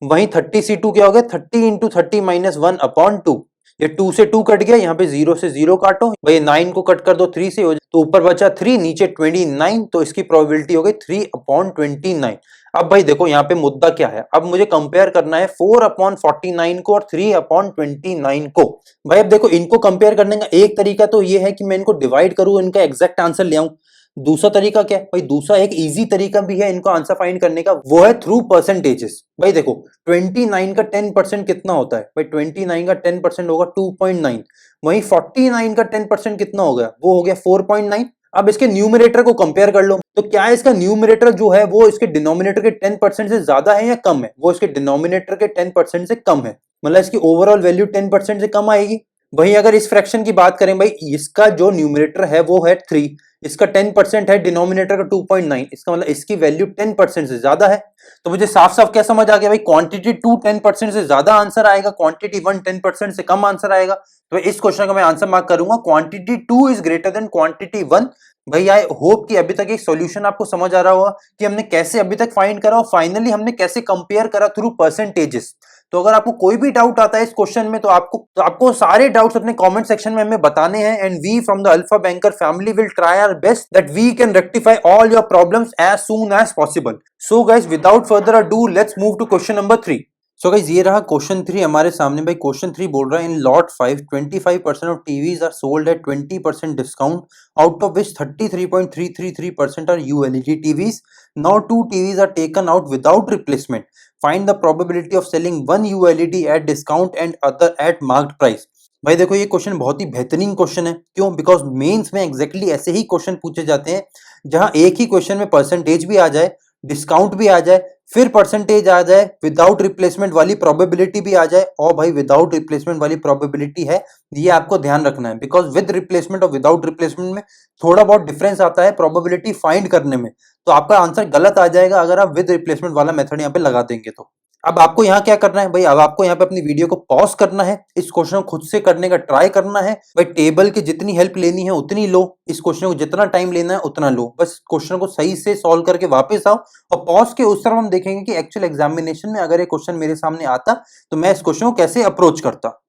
वहीं 30C2 क्या हो गया 30 इंटू 30 माइनस 1 अपॉन 2। ये 2 से 2 कट गया, यहाँ पे 0 से 0 काटो, भाई 9 को कट कर दो 3 से, तो ऊपर बचा 3 नीचे 29, तो इसकी प्रोबेबिलिटी हो गई 3 अपॉन 29। अब भाई देखो यहाँ पे मुद्दा क्या है, अब मुझे कंपेयर करना है 4 अपॉन 49 को और 3 अपॉन 29 को। भाई अब देखो इनको कंपेयर करने का एक तरीका तो ये है कि मैं इनको डिवाइड करूं, इनका एग्जैक्ट आंसर ले आऊं। दूसरा तरीका क्या है भाई, दूसरा एक इजी तरीका भी है इनको आंसर फाइंड करने का, वो है थ्रू परसेंटेजेस। भाई देखो 29 का 10% कितना होता है भाई, 29 का 10% होगा 2.9, वहीं 49 का 10% कितना हो गया, वो हो गया 4.9। अब इसके न्यूमरेटर को कंपेयर कर लो, तो क्या है इसका न्यूमरेटर जो है वो इसके डिनोमिनेटर के 10% से ज्यादा है या कम है, वो इसके डिनोमिनेटर के 10% से कम है, मतलब इसकी ओवरऑल वैल्यू 10% से कम आएगी। वहीं अगर इस फ्रैक्शन की बात करें भाई, इसका जो न्यूमरेटर है वो है 3, इसका 10% है, डिनोमिनेटर का 2.9, इसका मतलब इसकी वैल्यू 10% से ज्यादा है। तो मुझे साफ साफ क्या समझ आ गया भाई, क्वांटिटी 2 10% से ज्यादा आंसर आएगा, क्वांटिटी 1 10% से कम आंसर आएगा। तो इस क्वेश्चन का मैं आंसर मार्क करूंगा quantity 2 is greater than quantity 1। भाई आई होप कि अभी तक एक सॉल्यूशन आपको समझ आ रहा होगा कि हमने कैसे अभी तक फाइंड करा और फाइनली हमने कैसे कंपेयर करा थ्रू परसेंटेजेस। तो अगर आपको कोई भी डाउट आता है इस क्वेश्चन में, तो आपको सारे डाउट्स अपने कमेंट सेक्शन में हमें बताने हैं, and we from the Alpha Banker family will try our best that we can rectify all your problems as soon as possible. So guys without further ado let's move to question number 3। So guys ये रहा question 3 हमारे सामने। भाई question 3 बोल रहा है in lot 5 25% of TVs are sold at 20% discount, out of which 33.333% are ULED TVs. Now 2 TVs are taken out without replacement. Find the probability of selling one ULED at discount and other at marked price. भाई देखो ये question बहुत ही बेहतरीन question है, क्यों? Because mains में exactly ऐसे ही question पूछे जाते हैं जहां एक ही क्वेश्चन में परसेंटेज भी आ जाए, डिस्काउंट भी आ जाए, फिर परसेंटेज आ जाए, विदाउट रिप्लेसमेंट वाली प्रोबेबिलिटी भी आ जाए, और भाई विदाउट रिप्लेसमेंट वाली प्रोबेबिलिटी है, ये आपको ध्यान रखना है, बिकॉज विद रिप्लेसमेंट और विदाउट रिप्लेसमेंट में थोड़ा बहुत डिफरेंस आता है प्रोबेबिलिटी फाइंड करने में। तो आपका आंसर गलत आ जाएगा अगर आप विद रिप्लेसमेंट वाला मेथड यहाँ पे लगा देंगे। तो अब आपको यहाँ क्या करना है भाई, अब आपको यहाँ पे अपनी वीडियो को पॉज करना है, इस क्वेश्चन को खुद से करने का ट्राई करना है। भाई टेबल की जितनी हेल्प लेनी है उतनी लो, इस क्वेश्चन को जितना टाइम लेना है उतना लो, बस क्वेश्चन को सही से सॉल्व करके वापस आओ, और पॉज के उस तरफ हम देखेंगे कि एक्चुअल एग्जामिनेशन में अगर ये क्वेश्चन मेरे सामने आता तो मैं इस क्वेश्चन को कैसे अप्रोच करता।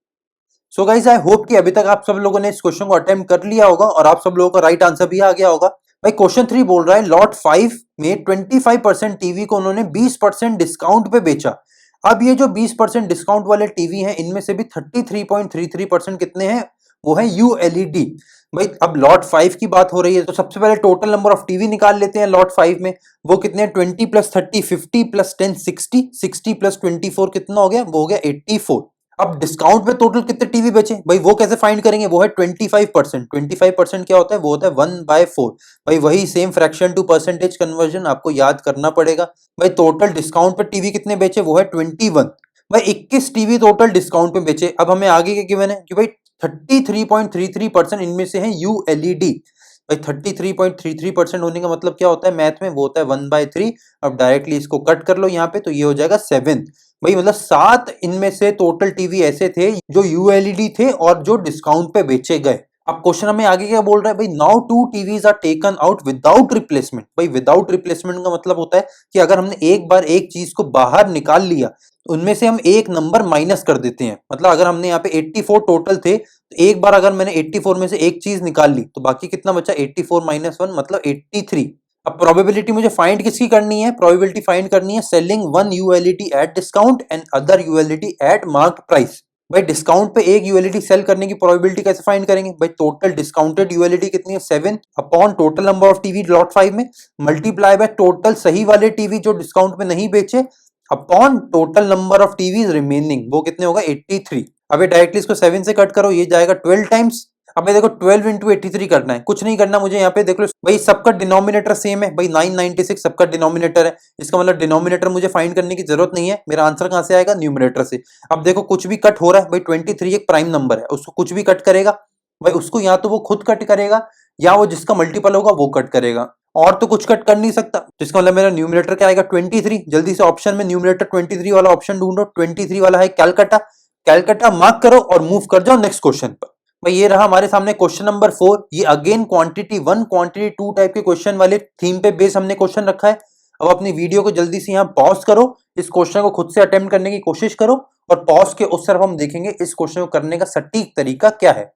सो गाइस आई होप कि अभी तक आप सब लोगों ने इस क्वेश्चन को अटेम्प्ट कर लिया होगा और आप सब लोगों का राइट आंसर भी आ गया होगा। भाई क्वेश्चन 3 बोल रहा है लॉट 5 में 25% टीवी को उन्होंने 20% डिस्काउंट पे बेचा। अब ये जो 20% डिस्काउंट वाले टीवी हैं इनमें से भी 33.33% कितने हैं, वो है यूएलईडी। भाई अब लॉट 5 की बात हो रही है तो सबसे पहले टोटल नंबर ऑफ टीवी निकाल लेते हैं लॉट 5 में। वो कितने हैं, 20 प्लस 30 50 प्लस 10 60, 60 प्लस 24 कितना हो गया, वो हो गया 84। अब डिस्काउंट पे टोटल कितने टीवी बचे, भाई वो कैसे फाइंड करेंगे, वो है 25%। 25% क्या होता है, वो होता है 1/4। भाई वही same fraction to percentage conversion आपको याद करना पड़ेगा। भाई टोटल डिस्काउंट पे टीवी कितने बेचे, वो है 21। भाई 21 टीवी टोटल डिस्काउंट पे बेचे। अब हमें आगे क्या गिवन है कि भाई 33.33% इनमें से है यूएलईडी। भाई 33.33% होने का मतलब क्या होता है मैथ में, वो होता है 1/3। अब डायरेक्टली इसको कट कर लो यहाँ पे, तो ये हो जाएगा 7। भाई मतलब 7 इनमें से टोटल टीवी ऐसे थे जो यूएलईडी थे और जो डिस्काउंट पे बेचे गए। अब क्वेश्चन हमें आगे क्या बोल रहा है भाई, now 2 TVs are taken out without replacement. भाई विदाउट रिप्लेसमेंट का मतलब होता है कि अगर हमने एक बार एक चीज को बाहर निकाल लिया तो उनमें से हम एक नंबर माइनस कर देते हैं। मतलब अगर हमने यहाँ पे 84 टोटल थे तो एक बार अगर मैंने 84 में से एक चीज निकाल ली तो बाकी कितना बचा, 84 माइनस 1 मतलब 83। अब प्रोबेबिलिटी मुझे फाइंड किसकी करनी है, प्रोबेबिलिटी फाइंड करनी है selling one ULED at discount and other ULED at marked price. भाई डिस्काउंट पे एक यूएलईडी सेल करने की प्रोबेबिलिटी कैसे फाइंड करेंगे, भाई टोटल डिस्काउंटेड यूएलईडी कितनी है 7 upon total number of TV lot 5 में मल्टीप्लाई बाय टोटल सही वाले टीवी जो डिस्काउंट में नहीं बेचे upon total number of TVs remaining, वो कितने होगा 83। अबे डायरेक्टली इसको 7 से कट करो, ये जाएगा 12 टाइम्स। अब देखो 12 इंटू 83 करना है, कुछ नहीं करना मुझे यहाँ पे देख लो भाई सबका डिनोमिनेटर सेम है। भाई 996 सबका डिनोमिनेटर है, इसका मतलब डिनोमिनेटर मुझे फाइंड करने की जरूरत नहीं है, मेरा आंसर कहां से आएगा, न्यूमिनेटर से। अब देखो कुछ भी कट हो रहा है, भाई 23 एक प्राइम नंबर है, उसको कुछ भी कट करेगा, भाई उसको या तो वो खुद कट करेगा या वो जिसका मल्टीपल होगा वो कट करेगा, और तो कुछ कट कर नहीं सकता। तो इसका मतलब मेरा न्यूमिनेटर क्या आएगा 23। जल्दी से ऑप्शन में न्यूमिनेटर 23 वाला ऑप्शन ढूंढो, 23 वाला है कैलकाटा। कैलकाटा मार्क करो और मूव कर जाओ नेक्स्ट क्वेश्चन पर। भाई ये रहा हमारे सामने क्वेश्चन नंबर 4। ये अगेन क्वांटिटी 1 क्वांटिटी 2 टाइप के क्वेश्चन वाले थीम पे बेस हमने क्वेश्चन रखा है। अब अपनी वीडियो को जल्दी से यहाँ पॉज करो, इस क्वेश्चन को खुद से अटेम्प्ट करने की कोशिश करो, और पॉज के उस तरफ हम देखेंगे इस क्वेश्चन को करने का सटीक तरीका क्या है।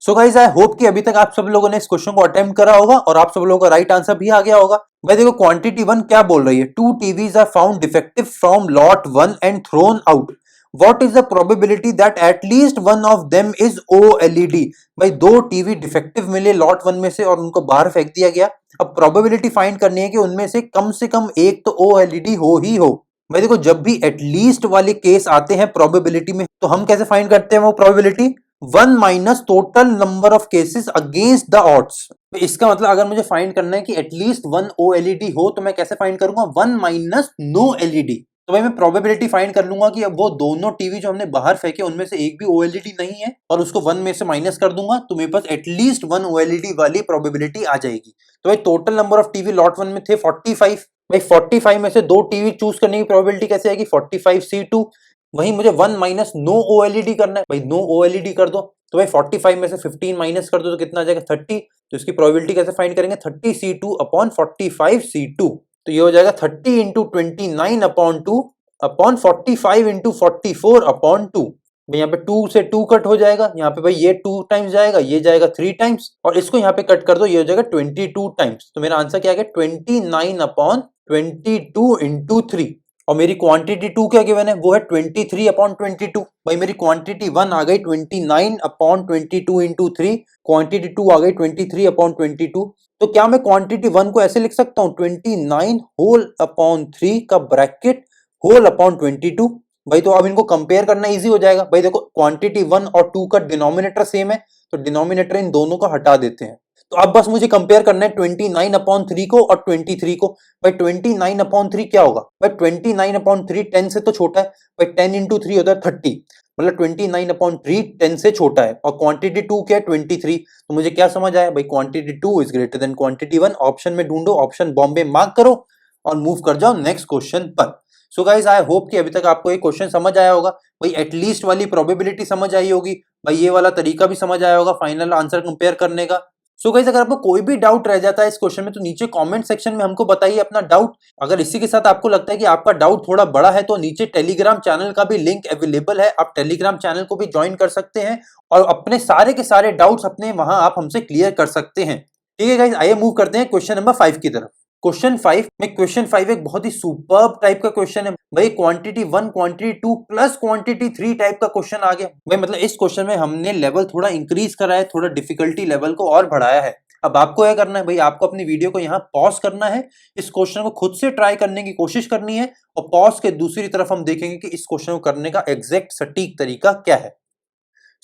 सो गाइस आई होप कि अभी तक आप सब लोगों ने इस क्वेश्चन को अटेम्प्ट करा होगा और आप सब लोगों का राइट आंसर भी आ गया होगा। भाई देखो क्वांटिटी 1 क्या बोल रही है, 2 TVs are found defective from lot 1 and thrown out. What is the probability that at least one of them is OLED। भाई दो टीवी डिफेक्टिव मिले लॉट 1 में से और उनको बाहर फेंक दिया गया। अब प्रोबेबिलिटी फाइंड करनी है कि उनमें से कम एक तो OLED हो ही हो। भाई देखो जब भी एटलीस्ट वाले केस आते हैं प्रोबेबिलिटी में तो हम कैसे फाइंड करते हैं वो probability, 1 minus total number of cases against the odds. इसका मतलब अगर मुझे फाइंड करना है कि एटलीस्ट 1 OLED हो तो मैं कैसे फाइंड करूंगा, 1 माइनस नो LED। तो भाई मैं प्रोबेबिलिटी फाइंड कर लूंगा कि अब वो दोनों टीवी जो हमने बाहर फेंके उनमें से एक भी OLED नहीं है और उसको 1 में से माइनस कर दूंगा तो मेरे पास एटलीस्ट 1 OLED वाली प्रोबेबिलिटी आ जाएगी। तो भाई टोटल नंबर ऑफ टीवी लॉट 1 में थे 45। भाई 45 में से दो टीवी चूज करने की प्रोबेबिलिटी कैसे आएगी, 45C2। वहीं मुझे 1 माइनस नो OLED करना है, भाई नो OLED कर दो तो भाई 45 में से 15 माइनस कर दो तो कितना आ जाएगा 30। तो इसकी प्रोबेबिलिटी कैसे फाइंड करेंगे, 30C2 अपॉन 45C2। तो ये हो जाएगा 30 into 29 upon 2 upon 45 into 44 upon 2। भाई यहाँ पे 2 से 2 कट हो जाएगा, यहाँ पे भाई ये 2 टाइम्स जाएगा, ये जाएगा 3 टाइम्स और इसको यहाँ पे कट कर दो, ये हो जाएगा 22 टाइम्स। तो मेरा आंसर क्या आ गया, 29 अपॉन 22 इंटू 3। और मेरी क्वांटिटी 2 क्या गिवन है, वो है 23 अपॉन 22। भाई मेरी क्वांटिटी 1 आ गई 29 अपॉन 22 इंटू 3, क्वांटिटी 2 आ गई 23 अपॉन 22। तो क्या मैं क्वांटिटी 1 को ऐसे लिख सकता हूँ, 29 होल अपॉन 3 का ब्रैकेट होल अपॉन 22। भाई तो अब इनको कंपेयर करना इजी हो जाएगा। भाई देखो क्वांटिटी 1 और 2 का डिनोमिनेटर सेम है तो डिनोमिनेटर इन दोनों को हटा देते हैं। तो अब बस मुझे कंपेयर करना है 29 अपॉन 3 को और 23 को। भाई 29 अपॉन 3 क्या होगा, भाई 29 अपॉन 3 10 से तो छोटा है, भाई 10 इंटू 3 होता है 30, मतलब 29 अपॉन 3 10 से छोटा है और क्वांटिटी 2 क्या है 23। तो मुझे क्या समझ आया, भाई quantity 2 is greater than quantity 1। Option में ढूंढो, ऑप्शन बॉम्बे मार्क करो और मूव कर जाओ नेक्स्ट क्वेश्चन पर। सो गाइस आई होप कि अभी तक आपको ये क्वेश्चन समझ आया होगा। भाई एटलीस्ट वाली प्रोबेबिलिटी समझ आई होगी, भाई ये वाला तरीका भी समझ आया होगा फाइनल आंसर कंपेयर करने का। सो गाइस अगर आपको कोई भी डाउट रह जाता है इस क्वेश्चन में तो नीचे कमेंट सेक्शन में हमको बताइए अपना डाउट। अगर इसी के साथ आपको लगता है कि आपका डाउट थोड़ा बड़ा है तो नीचे टेलीग्राम चैनल का भी लिंक अवेलेबल है, आप टेलीग्राम चैनल को भी ज्वाइन कर सकते हैं और अपने सारे के सारे डाउट्स अपने वहां आप हमसे क्लियर कर सकते हैं। ठीक है गाइस, आइए मूव करते हैं क्वेश्चन नंबर 5 की तरफ। क्वेश्चन 5 एक बहुत ही सुपर्ब टाइप का क्वेश्चन है। भाई quantity 1 quantity 2 plus quantity 3 type का क्वेश्चन आ गया। भाई मतलब इस क्वेश्चन में हमने लेवल थोड़ा इंक्रीज करा है, थोड़ा डिफिकल्टी लेवल को और बढ़ाया है। अब आपको क्या करना है, भाई आपको अपनी वीडियो को यहाँ पॉज करना है, इस क्वेश्चन को खुद से ट्राई करने की कोशिश करनी है और पॉज के दूसरी तरफ हम देखेंगे कि इस क्वेश्चन को करने का एग्जैक्ट सटीक तरीका क्या है।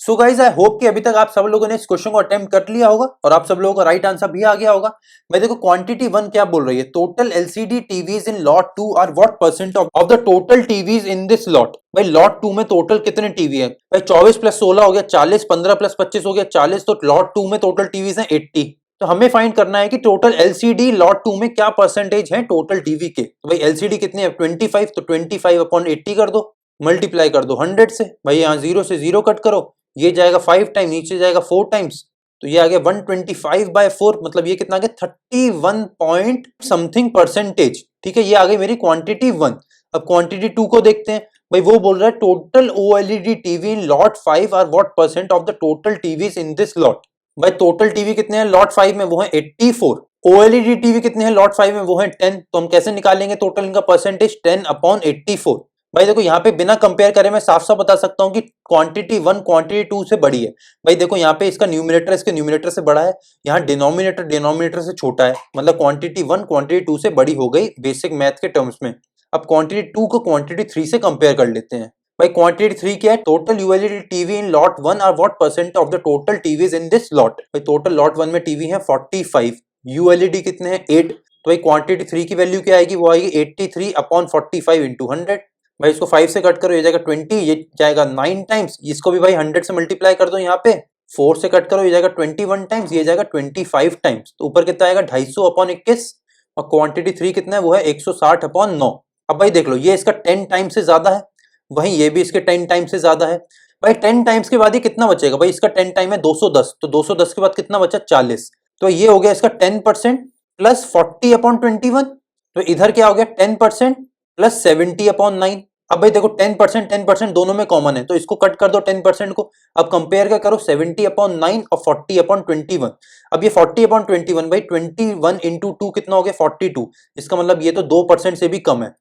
सो गाइज आई होप कि अभी तक आप सब लोगों ने इस क्वेश्चन को अटेम्प्ट कर लिया होगा और आप सब लोगों का राइट आंसर भी आ गया होगा। भाई देखो क्वांटिटी 1 क्या बोल रही है, total LCD TVs in lot 2 are what percent of the total TVs in this lot. भाई लॉट 2 में टोटल कितने टीवी है, भाई 24 प्लस 16 हो गया 40, 15 प्लस 25 हो गया 40, तो लॉट 2 में टोटल टीवीज है 80। तो हमें फाइंड करना है कि टोटल एलसीडी लॉट 2 में क्या परसेंटेज है टोटल टीवी के। तो भाई एलसीडी कितने है 25, तो 25 अपॉन 80 कर दो, मल्टीप्लाई कर दो 100 से। भाई यहाँ 0 से 0 कट करो, ये जाएगा 5 टाइम, नीचे जाएगा 4 टाइम्स, तो ये आ गया 125/4, मतलब ये कितना आ गया 31 पॉइंट समथिंग परसेंटेज। ठीक है, ये आ गई मेरी क्वांटिटी 1। अब क्वांटिटी 2 को देखते हैं। भाई वो बोल रहा है total OLED TV in lot 5 are what percent of the total TVs in this lot. भाई टोटल टीवी कितने हैं लॉट 5 में, वो है 84। OLED टीवी कितने हैं लॉट 5 में, वो है 10। तो हम कैसे निकालेंगे टोटल इनका परसेंटेज, 10 अपॉन 84। भाई देखो यहाँ पे बिना कंपेयर करे मैं साफ साफ बता सकता हूँ कि क्वांटिटी 1 क्वांटिटी 2 से बड़ी है। भाई देखो यहाँ पे इसका न्यूमरेटर इसके न्यूमरेटर से बड़ा है, यहाँ डिनोमिनेटर से छोटा है, मतलब क्वांटिटी 1 क्वांटिटी 2 से बड़ी हो गई बेसिक मैथ के टर्म्स में। अब क्वांटिटी 2 को क्वांटिटी 3 से कंपेयर कर लेते हैं। भाई क्वांटिटी 3 क्या है, total OLED TV in lot 1 are what percent of the total TVs in this lot. भाई टोटल लॉट 1 में टीवी है 45, ULED कितने हैं 8, तो भाई क्वांटिटी 3 की वैल्यू क्या आएगी, वो आएगी 83 अपॉन 45 इंटू 100। भाई इसको 5 से कट करो, ये जाएगा 20, ये जाएगा 9 टाइम्स, इसको भी भाई 100 से मल्टीप्लाई कर दो, यहाँ पे 4 से कट करो, ये जाएगा 21 टाइम्स, ये जाएगा 25 टाइम्स, तो ऊपर कितना आएगा 250 अपॉन 21 और क्वांटिटी 3 कितना है, वो है 160 अपॉन 9। अब भाई देख लो ये इसका 10 टाइम्स से ज्यादा है, वहीं ये भी इसके 10 टाइम्स से ज्यादा है। भाई 10 टाइम्स के बाद ये कितना बचेगा, भाई इसका 10 टाइम है 210, तो 210 के बाद कितना बचा 40, तो ये हो गया इसका 10% प्लस 40 अपॉन 21। तो इधर क्या हो गया 10% प्लस 70 अपॉन 9। अब भाई देखो 10% दोनों में कॉमन है, तो इसको कट कर दो 10% को। अब कंपेयर क्या करो 70 अपॉन 9 और 40 अपॉन 21। अब ये 40 अपॉन 21, भाई 21 इंटू 2 कितना हो गया 42, इसका मतलब ये तो 2% से भी कम है।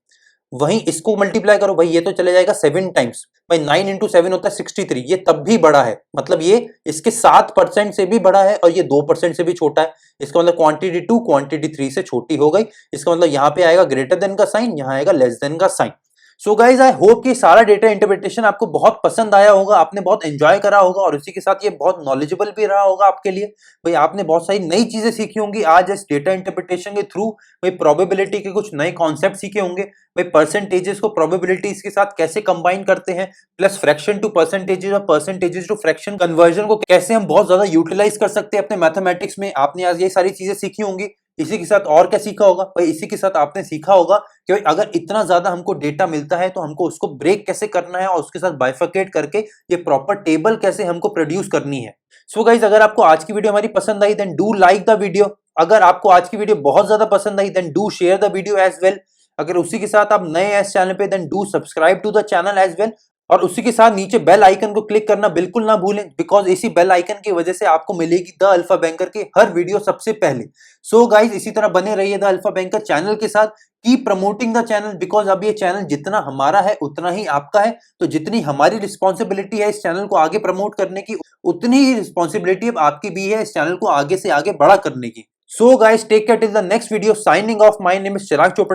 वहीं इसको मल्टीप्लाई करो भाई, ये तो चले जाएगा 7 टाइम्स। भाई 9 इंटू 7 होता है 63, ये तब भी बड़ा है, मतलब ये इसके 7% से भी बड़ा है और ये 2% से भी छोटा है। इसका मतलब क्वांटिटी 2 क्वांटिटी 3 से छोटी हो गई। इसका मतलब यहाँ पे आएगा ग्रेटर देन का साइन, यहाँ आएगा लेस देन का sign. So guys I hope कि सारा डेटा इंटरप्रिटेशन आपको बहुत पसंद आया होगा, आपने बहुत एंजॉय करा होगा और उसी के साथ ये बहुत नॉलेजेबल भी रहा होगा आपके लिए। भाई आपने बहुत सारी नई चीजें सीखी होंगी आज इस डेटा इंटरप्रिटेशन के थ्रू। भाई प्रोबेबिलिटी के कुछ नए कॉन्सेप्ट सीखे होंगे। भाई परसेंटेजेस को प्रोबेबिलिटीज के साथ कैसे कंबाइन करते हैं, प्लस फ्रैक्शन टू परसेंटेजेस और परसेंटेजेस टू फ्रैक्शन कन्वर्जन को कैसे हम बहुत ज्यादा यूटिलाइज कर सकते हैं अपने मैथमेटिक्स में। आपने आज ये सारी चीजें सीखी होंगी। इसी के साथ और क्या सीखा होगा भाई, इसी के साथ आपने सीखा होगा कि अगर इतना ज्यादा हमको डेटा मिलता है तो हमको उसको ब्रेक कैसे करना है और उसके साथ बाइफरकेट करके ये प्रॉपर टेबल कैसे हमको प्रोड्यूस करनी है। सो गाइज अगर आपको आज की वीडियो हमारी पसंद आई then do like the video. अगर आपको आज की वीडियो बहुत ज्यादा पसंद आई then do share the video as well. अगर उसी के साथ आप नए हैं इस चैनल पे then do subscribe to the channel as well. और उसी के साथ नीचे बेल आइकन को क्लिक करना बिल्कुल ना भूलें, बिकॉज इसी बेल आइकन की वजह से आपको मिलेगी द अल्फा बैंकर की हर वीडियो सबसे पहले। सो गाइज इसी तरह बने रहिए द अल्फा बैंकर चैनल के साथ। Keep promoting the channel, because अब ये चैनल जितना हमारा है उतना ही आपका है। तो जितनी हमारी रिस्पॉन्सिबिलिटी है इस चैनल को आगे प्रमोट करने की, उतनी ही रिस्पॉन्सिबिलिटी अब आपकी भी है इस चैनल को आगे से आगे बड़ा करने की। So guys take care till the next video. Signing off, my name is Chirag Chopra.